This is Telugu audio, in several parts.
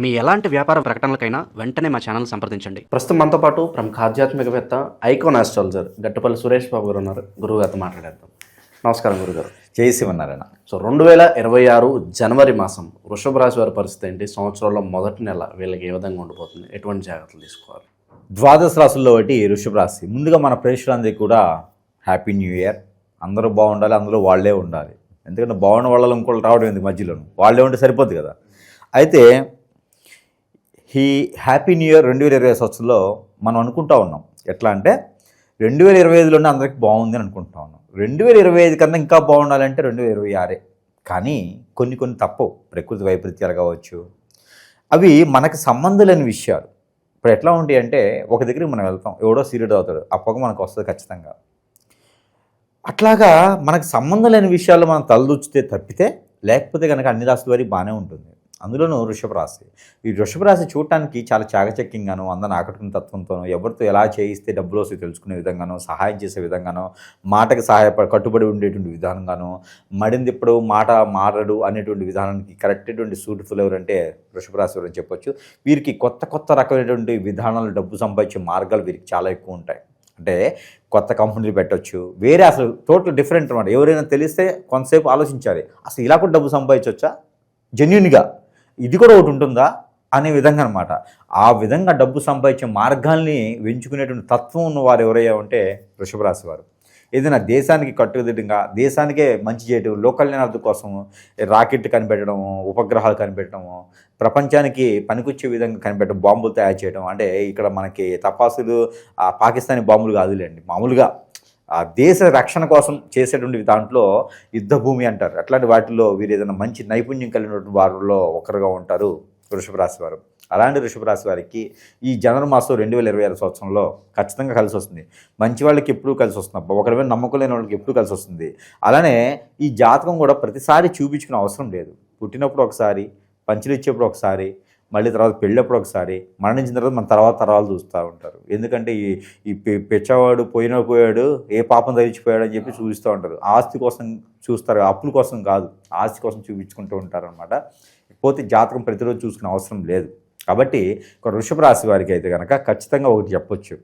మీ ఎలాంటి వ్యాపార ప్రకటనలకైనా వెంటనే మా ఛానల్ సంప్రదించండి. ప్రస్తుతం మనతో పాటు ప్రముఖ ఆధ్యాత్మికవేత్త ఐకాన్ ఆస్ట్రాలజర్ గట్టుపల్లి సురేష్ బాబు గారు ఉన్నారు. గురువుగారితో మాట్లాడేద్దాం. నమస్కారం గురుగారు. జయశివనారాయణ. సో 2026 జనవరి మాసం వృషభ రాశి వారి పరిస్థితి ఏంటి? సంవత్సరంలో మొదటి నెల వీళ్ళకి ఏ విధంగా ఉండిపోతుంది? ఎటువంటి జాగ్రత్తలు తీసుకోవాలి? ద్వాదశ రాశుల్లో ఒకటి వృషభ రాశి. ముందుగా మన ప్రేక్షకులందరికీ కూడా హ్యాపీ న్యూ ఇయర్. అందరూ బాగుండాలి, అందరూ వాళ్ళే ఉండాలి. ఎందుకంటే బాగున్న వాళ్ళలో ఇంకోళ్ళు రావడం ఎందుకు మధ్యలోను, వాళ్ళే ఉంటే సరిపోద్ది కదా. అయితే ఈ హ్యాపీ న్యూ ఇయర్ 2020 సంవత్సరంలో మనం అనుకుంటా ఉన్నాం. ఎట్లా అంటే 2025లోనే అందరికీ బాగుంది అని అనుకుంటా ఉన్నాం. 2025 కన్నా ఇంకా బాగుండాలంటే 2026. కానీ కొన్ని తప్పవు. ప్రకృతి వైపరీత్యాలు కావచ్చు, అవి మనకు సంబంధం లేని విషయాలు. ఇప్పుడు ఎట్లా ఉంటాయి అంటే, ఒక దగ్గరికి మనం వెళ్తాం, ఎవడో సీరియడ్ అవుతాడు, ఆ పొగ మనకు వస్తుంది ఖచ్చితంగా. అట్లాగా మనకు సంబంధం లేని విషయాల్లో మనం తలదూచితే తప్పితే, లేకపోతే కనుక అన్ని రాశుల వారికి బాగానే ఉంటుంది. అందులోనూ వృషభ రాశి. ఈ వృషభ రాశి చూడటానికి చాలా చాకచక్యంగాను, అందరిని ఆకట్టుకునే తత్వంతోనూ, ఎవరితో ఎలా చేయిస్తే డబ్బులు వస్తే తెలుసుకునే విధంగానో, సహాయం చేసే విధంగానో, మాటకి కట్టుబడి ఉండేటువంటి విధానంగానో, మడిందిప్పుడు మాట మారడు అనేటువంటి విధానానికి కరెక్టటువంటి సూట్ఫుల్ ఎవరంటే వృషభ రాశి ఎవరని చెప్పొచ్చు. వీరికి కొత్త రకమైనటువంటి విధానాలు, డబ్బు సంపాదించే మార్గాలు వీరికి చాలా ఎక్కువ ఉంటాయి. అంటే కొత్త కంపెనీలు పెట్టవచ్చు, వేరే అసలు టోటల్ డిఫరెంట్ అనమాట. ఎవరైనా తెలిస్తే కొంతసేపు ఆలోచించాలి, అసలు ఇలా కూడా డబ్బు సంపాదించవచ్చా, జెన్యున్గా ఇది కూడా ఒకటి ఉంటుందా అనే విధంగా అనమాట. ఆ విధంగా డబ్బు సంపాదించే మార్గాల్ని ఎంచుకునేటువంటి తత్వం ఉన్న వారు ఎవరయ్యా ఉంటే వృషభ రాశి వారు. ఏదైనా దేశానికి కట్టుదిట్టంగా, దేశానికే మంచి చేయడం, లోక కళ్యాణార్థం కోసం రాకెట్ కనిపెట్టడము, ఉపగ్రహాలు కనిపెట్టడము, ప్రపంచానికి పనికొచ్చే విధంగా కనిపెట్టడం, బాంబులు తయారు చేయడం. అంటే ఇక్కడ మనకి తపాసులు పాకిస్తానీ బాంబులు కాదులేండి, మామూలుగా ఆ దేశ రక్షణ కోసం చేసేటువంటి దాంట్లో యుద్ధ భూమి అంటారు. అట్లాంటి వాటిల్లో వీరు ఏదైనా మంచి నైపుణ్యం కలిగినటువంటి వారిలో ఒకరుగా ఉంటారు వృషభ రాశి వారు. అలాంటి వృషభ రాశి వారికి ఈ జనవరి మాసం 2026 సంవత్సరంలో ఖచ్చితంగా కలిసి వస్తుంది. మంచి వాళ్ళకి ఎప్పుడూ కలిసి వస్తుంది, ఒకరి మీద నమ్మకం లేని వాళ్ళకి ఎప్పుడూ కలిసి వస్తుంది. అలానే ఈ జాతకం కూడా ప్రతిసారి చూపించుకునే అవసరం లేదు. పుట్టినప్పుడు ఒకసారి, పంచులు ఇచ్చేప్పుడు ఒకసారి, మళ్ళీ తర్వాత పెళ్ళప్పుడు ఒకసారి, మరణించిన తర్వాత మన తర్వాత తరాలు చూస్తూ ఉంటారు. ఎందుకంటే ఈ పెచ్చవాడు పోయాడు, ఏ పాపం ధరించిపోయాడు అని చెప్పి చూపిస్తూ ఉంటారు. ఆస్తి కోసం చూస్తారు, అప్పుల కోసం కాదు, ఆస్తి కోసం చూపించుకుంటూ ఉంటారు అనమాట. పోతే జాతకం ప్రతిరోజు చూసుకునే అవసరం లేదు. కాబట్టి ఒక వృషభ రాశి వారికి అయితే కనుక ఖచ్చితంగా ఒకటి చెప్పొచ్చు.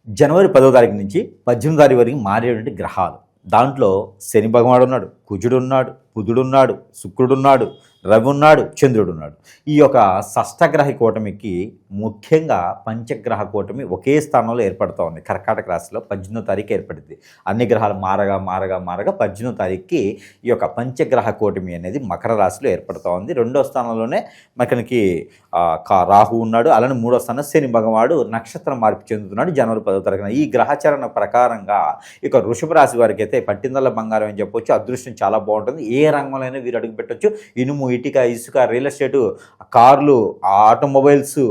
జనవరి 10వ తారీఖు నుంచి 18వ తారీఖు వరకు మారేటువంటి గ్రహాలు, దాంట్లో శని భగవానుడు ఉన్నాడు, కుజుడు ఉన్నాడు, బుధుడున్నాడు, శుక్రుడున్నాడు, రవి ఉన్నాడు, చంద్రుడున్నాడు. ఈ యొక్క షష్టగ్రహ కూటమికి ముఖ్యంగా పంచగ్రహ కూటమి ఒకే స్థానంలో ఏర్పడుతూ ఉంది. కర్కాటక రాశిలో 18వ తారీఖు ఏర్పడింది. అన్ని గ్రహాలు మారగా 18వ తారీఖుకి ఈ యొక్క పంచగ్రహ కూటమి అనేది మకర రాశిలో ఏర్పడుతూ ఉంది. 2వ స్థానంలోనే మనకి రాహు ఉన్నాడు. అలానే 3వ స్థానం శని భగవానుడు నక్షత్రం మార్పు చెందుతున్నాడు జనవరి 10వ తారీఖున. ఈ గ్రహచరణ ప్రకారంగా ఇక వృషభ రాశి వారికి అయితే పట్టిందల్ల బంగారం అని చెప్పొచ్చు. అదృష్టం చాలా బాగుంటుంది. ఏ రంగంలోనైనా వీరు అడుగు పెట్టవచ్చు. ఇనుము, ఇటుక, ఇసుక, రియల్ ఎస్టేటు, కార్లు, ఆటోమొబైల్స్,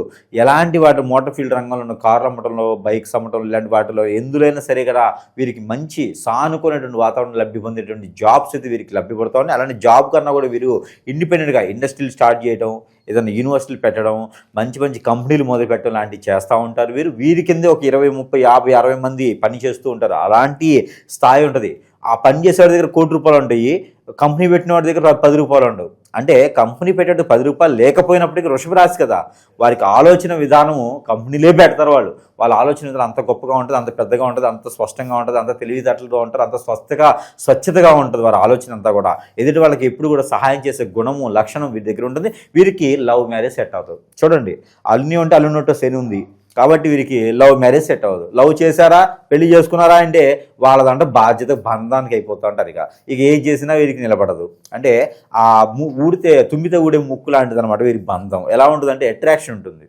ఎలాంటి వాటి మోటార్ ఫీల్డ్ రంగంలో ఉన్న కార్లు అమ్మటంలో, బైక్స్ అమ్మటంలో, ఇలాంటి వాటిలో ఎందులైనా సరే కదా వీరికి మంచి సానుకూలమైనటువంటి వాతావరణం లబ్ధి పొందేటువంటి జాబ్స్ అయితే వీరికి లభ్యపడుతూ ఉన్నాయి. అలాంటి జాబ్ కన్నా కూడా వీరు ఇండిపెండెంట్గా ఇండస్ట్రీలు స్టార్ట్ చేయడం, ఏదైనా యూనివర్సిటీలు పెట్టడం, మంచి కంపెనీలు మొదలు పెట్టడం లాంటివి చేస్తూ ఉంటారు. వీరి కిందే ఒక 20, 30, 50, 60 మంది పని చేస్తూ ఉంటారు. అలాంటి స్థాయి ఉంటుంది. ఆ పని చేసేవాడి దగ్గర ₹1,00,00,000 ఉంటాయి, కంపెనీ పెట్టిన వాడి దగ్గర ₹10 ఉండవు. అంటే కంపెనీ పెట్టేట్టు ₹10 లేకపోయినప్పటికీ వృషభ రాశి కదా, వారికి ఆలోచన విధానము కంపెనీలే పెడతారు. వాళ్ళ ఆలోచన విధానం అంత గొప్పగా ఉంటుంది, అంత పెద్దగా ఉంటుంది, అంత స్పష్టంగా ఉంటుంది, అంత తెలివితేటలుగా ఉంటారు, అంత స్వచ్ఛతగా ఉంటుంది వారి ఆలోచన అంతా కూడా. ఎదుటి వాళ్ళకి ఎప్పుడు కూడా సహాయం చేసే గుణము, లక్షణం వీరి దగ్గర ఉంటుంది. వీరికి లవ్ మ్యారేజ్ సెట్ అవుతుంది. చూడండి, అల్లుని ఉంటే అల్లున్నట్టు శని ఉంది కాబట్టి వీరికి లవ్ మ్యారేజ్ సెట్ అవ్వదు. లవ్ చేశారా, పెళ్లి చేసుకున్నారా అంటే వాళ్ళదంటే బాధ్యత బంధానికి అయిపోతూ ఉంటారు. ఇక ఏం చేసినా వీరికి నిలబడదు. అంటే ఆ తుమ్మితే ఊడే ముక్కు లాంటిది అనమాట వీరికి బంధం. ఎలా ఉంటుందంటే అట్రాక్షన్ ఉంటుంది.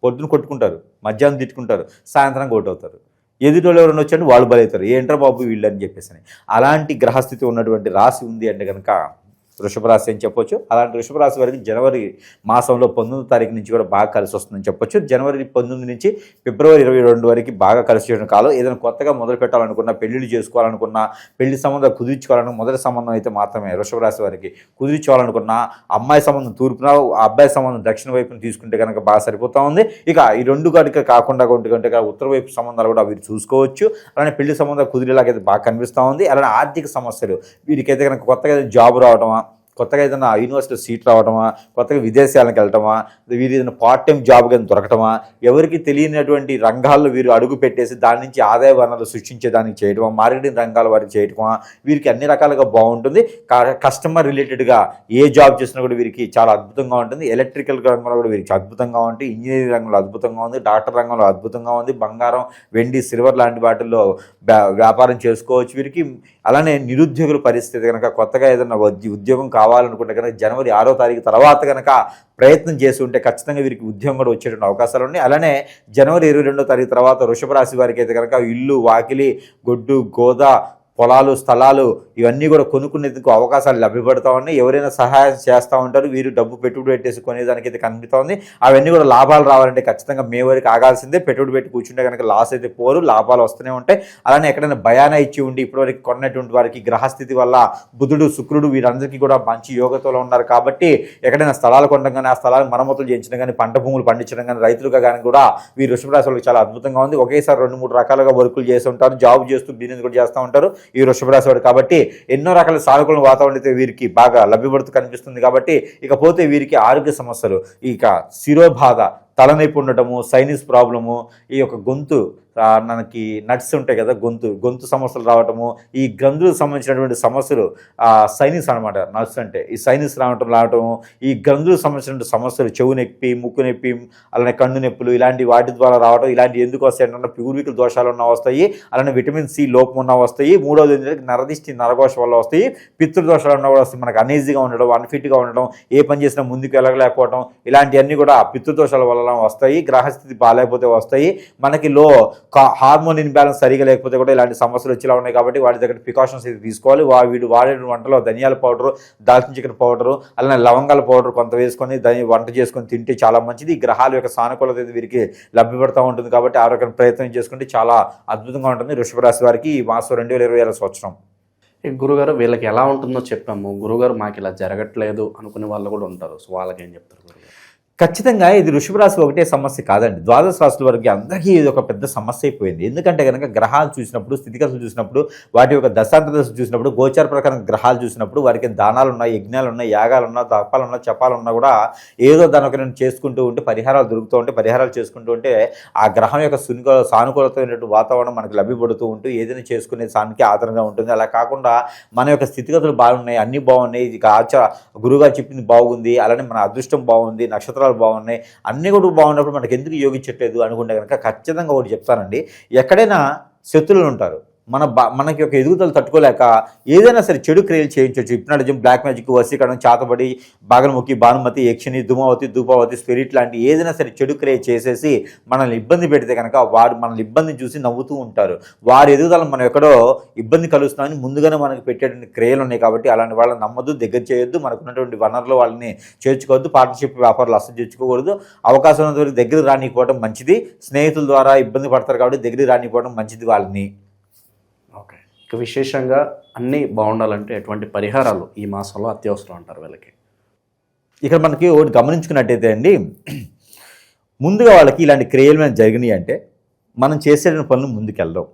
పొద్దున కొట్టుకుంటారు, మధ్యాహ్నం తిట్టుకుంటారు, సాయంత్రం కొట్టవుతారు. ఎదుటోళ్ళు ఎవరైనా వచ్చారంటే వాళ్ళు బలవుతారు, ఏంట్రా బాబు వీళ్ళు అని చెప్పేసి. అలాంటి గ్రహస్థితి ఉన్నటువంటి రాశి ఉంది అంటే కనుక వృషభ రాశి అని చెప్పొచ్చు. అలాంటి వృషభ రాశి వారికి జనవరి మాసంలో 19వ తారీఖు నుంచి కూడా బాగా కలిసి వస్తుందని చెప్పొచ్చు. జనవరి 19 నుంచి ఫిబ్రవరి 22 వరకు బాగా కలిసి చేయడం కాలం. ఏదైనా కొత్తగా మొదలు పెట్టాలనుకున్నా, పెళ్లిళ్ళు చేసుకోవాలనుకున్నా, పెళ్లి సంబంధాలు కుదిర్చుకోవాలనుకున్న, మొదటి సంబంధం అయితే మాత్రమే వృషభ రాశి వారికి కుదిర్చుకోవాలనుకున్నా, అమ్మాయి సంబంధం తూర్పున, అబ్బాయి సంబంధం దక్షిణ వైపున తీసుకుంటే కనుక బాగా సరిపోతూ ఉంది. ఇక ఈ రెండు కనుక కాకుండా ఉత్తర వైపు సంబంధాలు కూడా వీరు చూసుకోవచ్చు. అలానే పెళ్లి సంబంధాలు కుదిరేలాగైతే బాగా కనిపిస్తూ ఉంది. అలానే ఆర్థిక సమస్యలు వీరికైతే కనుక కొత్తగా జాబ్ రావడమా, కొత్తగా ఏదైనా యూనివర్సిటీలో సీట్ రావడమా, కొత్తగా విదేశాలకు వెళ్ళటమా, వీరు ఏదైనా పార్ట్ టైం జాబ్ కానీ దొరకటమా, ఎవరికి తెలియనటువంటి రంగాల్లో వీరు అడుగు పెట్టేసి దాని నుంచి ఆదాయ వనరులు సృష్టించేదానికి చేయడమా, మార్కెటింగ్ రంగాల వారికి చేయటమా, వీరికి అన్ని రకాలుగా బాగుంటుంది. కస్టమర్ రిలేటెడ్గా ఏ జాబ్ చేసినా కూడా వీరికి చాలా అద్భుతంగా ఉంటుంది. ఎలక్ట్రికల్ రంగంలో కూడా వీరికి అద్భుతంగా ఉంటుంది. ఇంజనీరింగ్ రంగంలో అద్భుతంగా ఉంది. డాక్టర్ రంగంలో అద్భుతంగా ఉంది. బంగారం, వెండి, సిల్వర్ లాంటి వాటిల్లో వ్యాపారం చేసుకోవచ్చు వీరికి. అలానే నిరుద్యోగుల పరిస్థితి కనుక కొత్తగా ఏదైనా ఉద్యోగం కావాలనుకుంటే కనుక జనవరి 6వ తారీఖు తర్వాత కనుక ప్రయత్నం చేసి ఉంటే ఖచ్చితంగా వీరికి ఉద్యోగం కూడా వచ్చేటువంటి అవకాశాలు ఉన్నాయి. అలానే జనవరి 22వ తారీఖు తర్వాత వృషభ రాశి వారికి అయితే కనుక ఇల్లు, వాకిలి, గొడ్డు, గోద, పొలాలు, స్థలాలు ఇవన్నీ కూడా కొనుక్కునేందుకు అవకాశాలు లభ్యపడుతూ ఉన్నాయి. ఎవరైనా సహాయం చేస్తూ ఉంటారు. వీరు డబ్బు పెట్టుబడి పెట్టేసి కొనేదానికి అయితే కనిపిస్తూ ఉంది. అవన్నీ కూడా లాభాలు రావాలంటే ఖచ్చితంగా మే వరకు ఆగాల్సిందే. పెట్టుబడి పెట్టి కూర్చుంటే కనుక లాస్ అయితే పోరు, లాభాలు వస్తూనే ఉంటాయి. అలానే ఎక్కడైనా భయాన ఇచ్చి ఉండి ఇప్పటివరకు కొన్నటువంటి వారికి గ్రహస్థితి వల్ల బుధుడు, శుక్రుడు వీరందరికీ కూడా మంచి యోగతలో ఉన్నారు కాబట్టి ఎక్కడైనా స్థలాలు కొనడం కానీ, ఆ స్థలాలను మరమ్మతులు చేయించడం కానీ, పంట భూములు పండించడం కానీ, రైతులుగా కానీ కూడా వీరు వృషభ రాశి వాళ్ళకి చాలా అద్భుతంగా ఉంది. ఒకేసారి 2-3 రకాలుగా వర్కులు చేస్తూ ఉంటారు. జాబ్ చేస్తూ బిజినెస్ కూడా చేస్తూ ఉంటారు ఈ వృషభ రాశి వాడు. కాబట్టి ఎన్నో రకాల సానుకూల వాతావరణం అయితే వీరికి బాగా లభ్యపడుతూ కనిపిస్తుంది. కాబట్టి ఇకపోతే వీరికి ఆరోగ్య సమస్యలు, ఇక శిరోబాధ, తలనొప్పి ఉండటము, సైనస్ ప్రాబ్లము, ఈ యొక్క గొంతు మనకి నట్స్ ఉంటాయి కదా, గొంతు సమస్యలు రావటము, ఈ గ్రంథులకు సంబంధించినటువంటి సమస్యలు, సైనస్ అనమాట నట్స్ అంటే ఈ సైనస్ రావటము, ఈ గ్రంథులకు సంబంధించినటువంటి సమస్యలు, చెవు నొప్పి, ముక్కు నొప్పి, అలానే కన్ను నొప్పులు, ఇలాంటి వాటి ద్వారా రావడం, ఇలాంటి ఎందుకు వస్తాయి అంటే పూర్వీకుల దోషాలు ఉన్న వస్తాయి. అలానే విటమిన్ సి లోపం ఉన్న వస్తాయి. మూడవది ఏంటంటే నరదిష్టి, నరఘోష వల్ల వస్తాయి. పితృదోషాలు ఉన్న కూడా వస్తాయి. మనకు అనీజీగా ఉండడం, అన్ఫిట్గా ఉండడం, ఏ పని చేసినా ముందుకు వెళ్ళలేకపోవడం, ఇలాంటివన్నీ కూడా పితృదోషాల వల్ల వస్తాయి. గ్రహస్థితి బాగాలేకపోతే వస్తాయి. మనకి హార్మోన్ ఇన్బ్యాలెన్స్ సరిగా లేకపోతే కూడా ఇలాంటి సమస్యలు వచ్చేలా ఉన్నాయి. కాబట్టి వాటి దగ్గర ప్రికాషన్స్ అయితే తీసుకోవాలి. వీడు వాడే వంటలో ధనియాల పౌడరు, దాల్చిన చెక్క పౌడరు, అలానే లవంగాల పౌడర్ కొంత వేసుకొని వంట చేసుకొని తింటే చాలా మంచిది. ఈ గ్రహాల యొక్క సానుకూలత వీరికి లభ్యపడుతూ ఉంటుంది. కాబట్టి ఆరోగ్యం ప్రయత్నం చేసుకుంటే చాలా అద్భుతంగా ఉంటుంది వృషభ రాశి వారికి ఈ మాసం 2020 సంవత్సరం. గురుగారు వీళ్ళకి ఎలా ఉంటుందో చెప్పాము. గురుగారు మాకు ఇలా జరగట్లేదు అనుకునే వాళ్ళు కూడా ఉంటారు. సో వాళ్ళకి ఏం చెప్తారు గురుగారు? ఖచ్చితంగా ఇది వృషభ రాశి ఒకటే సమస్య కాదండి. ద్వాదశ రాశుల వరకు అందరికీ ఇది ఒక పెద్ద సమస్య అయిపోయింది. ఎందుకంటే కనుక గ్రహాలు చూసినప్పుడు, స్థితిగతులు చూసినప్పుడు, వాటి యొక్క దశాంత దశ చూసినప్పుడు, గోచార ప్రకారం గ్రహాలు చూసినప్పుడు వారికి దానాలు ఉన్నాయి, యజ్ఞాలు ఉన్నాయి, యాగాలు ఉన్నా, తపాలు ఉన్నా, జపాలు ఉన్నా కూడా ఏదో దాని ఒక చేసుకుంటూ ఉంటే పరిహారాలు దొరుకుతూ ఉంటే, పరిహారాలు చేసుకుంటూ ఉంటే ఆ గ్రహం యొక్క సానుకూలతమైనటువంటి వాతావరణం మనకు లభ్యపడుతూ ఉంటూ ఏదైనా చేసుకునే సానికి ఆధారంగా ఉంటుంది. అలా కాకుండా మన యొక్క స్థితిగతులు బాగున్నాయి, అన్నీ బాగున్నాయి, ఇక గురువుగారు చెప్పింది బాగుంది, అలానే మన అదృష్టం బాగుంది, నక్షత్రాలు బాగున్నాయి, అన్నీ కూడా బాగున్నప్పుడు మనకి ఎందుకు యోగించట్లేదు అనుకుంటే కనుక ఖచ్చితంగా ఒకటి చెప్తానండి. ఎక్కడైనా శత్రువులు ఉంటారు. మనకి ఒక ఎదుగుదల తట్టుకోలేక ఏదైనా సరే చెడు క్రియలు చేయించవచ్చు. హిప్నాటిజం, బ్లాక్ మ్యాజిక్, వశీకరణం, చాతబడి, బాగనముఖి, భానుమతి, యక్షిని, ధూపావతి, స్పిరిట్ లాంటి ఏదైనా సరే చెడు క్రియ చేసేసి మనల్ని ఇబ్బంది పెడితే కనుక వారు మనల్ని ఇబ్బందిని చూసి నవ్వుతూ ఉంటారు. వారి ఎదుగుదల మనం ఎక్కడో ఇబ్బంది కలుస్తున్నామని ముందుగానే మనకు పెట్టేటువంటి క్రియలు ఉన్నాయి. కాబట్టి అలాంటి వాళ్ళని నమ్మద్దు, దగ్గర చేయొద్దు, మనకు ఉన్నటువంటి వనరులు వాళ్ళని చేర్చుకోవద్దు, పార్ట్నర్షిప్ వ్యాపారాలు అసలు చేర్చుకోకూడదు. అవకాశం ఉన్నంత వరకు దగ్గర రానిపోవడం మంచిది. స్నేహితుల ద్వారా ఇబ్బంది పడతారు కాబట్టి దగ్గర రానిపోవడం మంచిది వాళ్ళని. ఓకే, ఇక విశేషంగా అన్నీ బాగుండాలంటే ఎటువంటి పరిహారాలు ఈ మాసంలో అత్యవసరం అంటారు వీళ్ళకి? ఇక్కడ మనకి ఒకటి గమనించుకున్నట్టయితే అండి, ముందుగా వాళ్ళకి ఇలాంటి క్రియలు మీద జరిగినాయి అంటే మనం చేసే పనులు ముందుకెళ్దాం.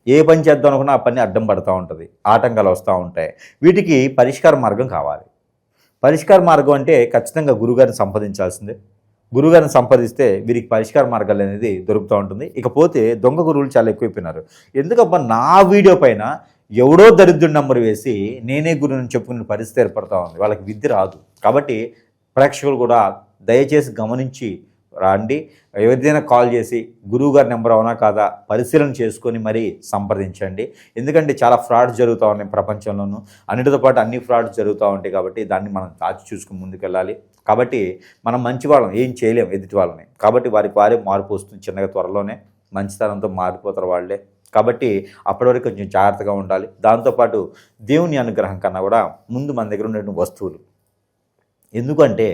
ఏ పని చేద్దాం అనుకున్నా ఆ పని అడ్డం పడుతూ ఉంటుంది, ఆటంకాలు వస్తూ ఉంటాయి. వీటికి పరిష్కార మార్గం కావాలి. పరిష్కార మార్గం అంటే ఖచ్చితంగా గురువుగారిని సంపాదించాల్సిందే. గురువుగారిని సంపాదిస్తే వీరికి పరిష్కార మార్గాలు అనేది దొరుకుతూ ఉంటుంది. ఇకపోతే దొంగ గురువులు చాలా ఎక్కువైపోయినారు. ఎందుకబ్బా నా వీడియో పైన ఎవడో దరిద్రుడి నంబర్ వేసి నేనే గురువుని చెప్పుకునే పరిస్థితి ఏర్పడుతూ ఉంది. వాళ్ళకి విద్య రాదు. కాబట్టి ప్రేక్షకులు కూడా దయచేసి గమనించి రండి. ఎవరిదైనా కాల్ చేసి గురువుగారి నెంబర్ అవునా కాదా పరిశీలన చేసుకొని మరీ సంప్రదించండి. ఎందుకంటే చాలా ఫ్రాడ్స్ జరుగుతూ ఉన్నాయి ప్రపంచంలోనూ. అన్నిటితో పాటు అన్ని ఫ్రాడ్స్ జరుగుతూ ఉంటాయి. కాబట్టి దాన్ని మనం దాచి చూసుకుని ముందుకెళ్ళాలి. కాబట్టి మనం మంచి వాళ్ళం ఏం చేయలేం ఎదుటి వాళ్ళని. కాబట్టి వారే మార్పు వస్తుంది చిన్నగా, త్వరలోనే మంచితనంతో మారిపోతారు వాళ్ళే. కాబట్టి అప్పటి వరకు కొంచెం జాగ్రత్తగా ఉండాలి. దాంతోపాటు దేవుని అనుగ్రహం కన్నా కూడా ముందు మన దగ్గర ఉన్నటువంటి వస్తువులు. ఎందుకంటే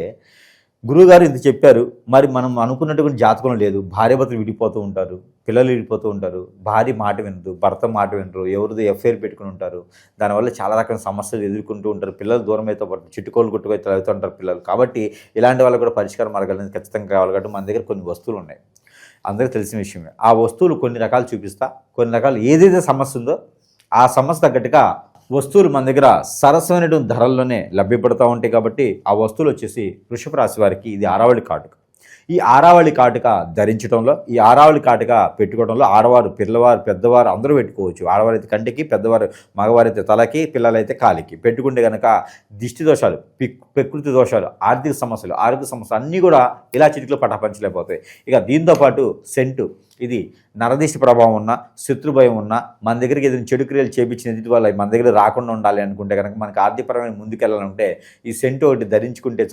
గురువుగారు ఇంత చెప్పారు, మరి మనం అనుకున్నటువంటి జాతకం లేదు. భార్యాభర్తలు విడిపోతూ ఉంటారు, పిల్లలు విడిపోతూ ఉంటారు, భార్య మాట వినరు, భర్త మాట వినరు, ఎవరిదో ఎఫ్ఐఆర్ పెట్టుకుని ఉంటారు. దానివల్ల చాలా రకాల సమస్యలు ఎదుర్కొంటూ ఉంటారు. పిల్లలు దూరం అయితే చిట్టుకోలు గుట్టుకు అవుతూ ఉంటారు పిల్లలు. కాబట్టి ఇలాంటి వాళ్ళకు కూడా పరిష్కార మార్గాలు అనేది ఖచ్చితంగా కావాలి. కాబట్టి మన దగ్గర కొన్ని వస్తువులు ఉన్నాయి, అందరికీ తెలిసిన విషయమే. ఆ వస్తువులు కొన్ని రకాలు చూపిస్తా, కొన్ని రకాలు ఏదైతే సమస్య ఉందో ఆ సమస్య తగ్గట్టుగా వస్తువులు మన దగ్గర సరసమైనటువంటి ధరల్లోనే లభ్యపడుతూ ఉంటాయి కాబట్టి ఆ వస్తువులు వచ్చేసి వృషభ రాశి వారికి ఇది ఆరావళి కాటుక. ఈ ఆరావళి కాటుక ధరించడంలో, ఈ ఆరావళి కాటుక పెట్టుకోవడంలో ఆడవారు, పిల్లవారు, పెద్దవారు అందరూ పెట్టుకోవచ్చు. ఆడవారైతే కంటికి, పెద్దవారు మగవారైతే తలకి, పిల్లలైతే కాలికి పెట్టుకుంటే కనుక దిష్టి దోషాలు, ప్రకృతి దోషాలు, ఆర్థిక సమస్యలు అన్నీ కూడా ఇలా చిటికలో పటాపంచలేకపోతాయి. ఇక దీంతోపాటు సెంటు, ఇది నరదిష్టి ప్రభావం ఉన్న, శత్రు భయం ఉన్న, మన దగ్గరికి ఏదైనా చెడు క్రియలు చేపించిన ఎదుటి వల్ల మన దగ్గర రాకుండా ఉండాలి అనుకుంటే కనుక, మనకు ఆర్థికపరమైన ముందుకెళ్ళాలంటే ఈ సెంటు ఒకటి ధరించుకుంటే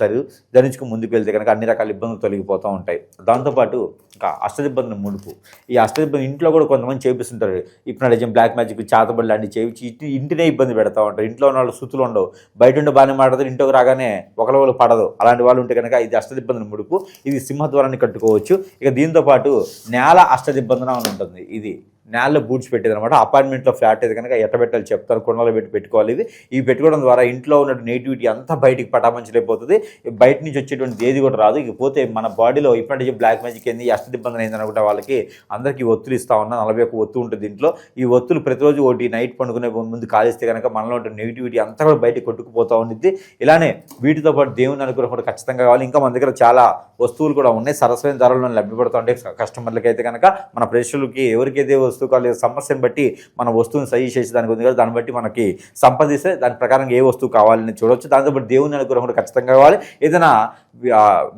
ధరించుకుని ముందుకు వెళ్తే కనుక అన్ని రకాల ఇబ్బందులు తొలగిపోతూ ఉంటాయి. దాంతోపాటు ఇంకా అష్టదిబ్బందుల ముడుపు, ఈ అష్టదిబ్బంది ఇంట్లో కూడా కొంతమంది చేపిస్తుంటారు. ఇప్పుడు బ్లాక్ మ్యాజిక్, చాతబడి లాంటివి చేయించి ఇంటినే ఇబ్బంది పెడతా ఉంటారు. ఇంట్లో ఉన్న వాళ్ళు సుతులు ఉండవు, బయట ఉండి బాగానే మాట్లాడతారు, ఇంట్లోకి రాగానే ఒకరు పడదు. అలాంటి వాళ్ళు ఉంటే కనుక ఇది అష్టదిబ్బందుల ముడుపు. ఇది సింహద్వారాన్ని కట్టుకోవచ్చు. ఇక దీంతోపాటు నేల అష్టదిబ్బందన అని ఉంటుంది. ఇది నేలలో బూడ్చి పెట్టేది అనమాట. అపార్ట్మెంట్లో ఫ్లాట్ అయితే కనుక ఎట్టబెట్టాలి చెప్తారు, కొండలో పెట్టుకోవాలి. ఇవి పెట్టుకోవడం ద్వారా ఇంట్లో ఉన్న నెగిటివిటీ అంతా బయటికి పటాపంచలేకపోతుంది. బయట నుంచి వచ్చేటువంటి ఏది కూడా రాదు. ఇకపోతే మన బాడీలో ఇప్పటి బ్లాక్ మ్యాజిక్ ఏంది, అష్టదిబ్బందన ఏంది అనుకుంటే వాళ్ళకి అందరికీ ఒత్తులు ఇస్తా ఉన్నా. 41 ఒత్తు ఉంటుంది దీంట్లో. ఈ ఒత్తులు ప్రతిరోజు ఒకటి నైట్ పండుకునే ముందు కాలిస్తే కనుక మనలో ఉండే నెగిటివిటీ అంతా కూడా బయటికి కొట్టుకుపోతూ ఉండిద్ది. ఇలానే వీటితో పాటు దేవుని అనుగ్రహం కూడా ఖచ్చితంగా కావాలి. ఇంకా మన దగ్గర చాలా వస్తువులు కూడా ఉన్నాయి, సరసమైన ధరల్లో లభ్యపడుతూ ఉంటాయి. కస్టమర్లకి అయితే కనుక, మన ప్రేక్షకులకి ఎవరికైతే వస్తువు కాలేదు సమస్యను బట్టి మన వస్తువుని సజెస్ట్ చేసి దానికి ఉంది కదా, దాన్ని బట్టి మనకి సంపాదిస్తే దాని ప్రకారం ఏ వస్తువు కావాలని చూడవచ్చు. దాంతోపాటు దేవుని అనుగ్రహం కూడా ఖచ్చితంగా కావాలి. ఏదైనా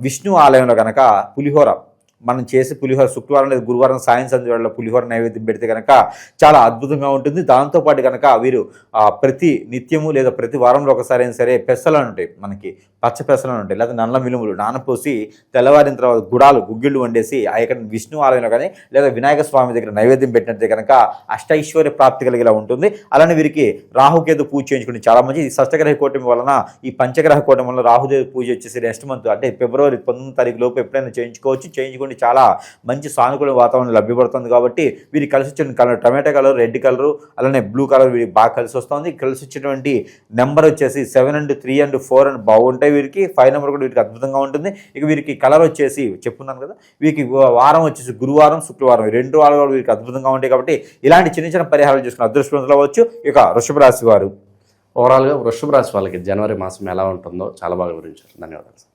విష్ణు ఆలయంలో కనుక పులిహోర మనం చేసి పులిహోర శుక్రవారం లేదా గురువారం సాయం సంధ్య వేళ పులిహోర నైవేద్యం పెడితే కనుక చాలా అద్భుతంగా ఉంటుంది. దాంతోపాటు కనుక వీరు ప్రతి నిత్యము లేదా ప్రతి వారంలో ఒకసారి అయినా సరే పెసలు ఉంటాయి, మనకి పచ్చ పెసలు ఉంటాయి, లేదా నల్ల మినుములు నానపోసి తెల్లవారిన తర్వాత గుగ్గిళ్ళు వండేసి ఆ యొక్క విష్ణు ఆలయంలో కానీ లేదా వినాయక స్వామి దగ్గర నైవేద్యం పెట్టినట్టే కనుక అష్టైశ్వర్య ప్రాప్తి కలిగేలా ఉంటుంది. అలానే వీరికి రాహుకేతు పూజ చేయించుకుంటే చాలా మంచి. ఈ షష్టగ్రహ కూటమి వలన, ఈ పంచగ్రహ కూటమి వలన రాహుదేవి పూజ వచ్చేసి నెక్స్ట్ మంత్ అంటే ఫిబ్రవరి 19 తారీఖు లోపు ఎప్పుడైనా చేయించుకోవచ్చు. చాలా మంచి సానుకూల వాతావరణం లభ్యపడుతుంది. కాబట్టి వీరికి కలిసి వచ్చిన కలర్ టమాటా కలర్, రెడ్ కలరు, అలానే బ్లూ కలర్ వీరికి బాగా కలిసి వస్తుంది. కలిసి వచ్చేటువంటి నెంబర్ వచ్చేసి 7 and 3 and 4 అని బాగుంటాయి. వీరికి 5 నెంబర్ కూడా వీరికి అద్భుతంగా ఉంటుంది. ఇక వీరికి కలర్ వచ్చేసి చెప్పున్నాను కదా, వీరికి వారం వచ్చేసి గురువారం, శుక్రవారం 2 వారాలు కూడా వీరికి అద్భుతంగా ఉంటాయి. కాబట్టి ఇలాంటి చిన్న చిన్న పరిహారాలు చేసుకుని అదృష్టవంతులు అవ్వచ్చు. ఇక వృషభ రాశి వారు ఓవరాల్గా వృషభ రాశి వాళ్ళకి జనవరి మాసం ఎలా ఉంటుందో చాలా బాగా వివరించారు. ధన్యవాదాలు.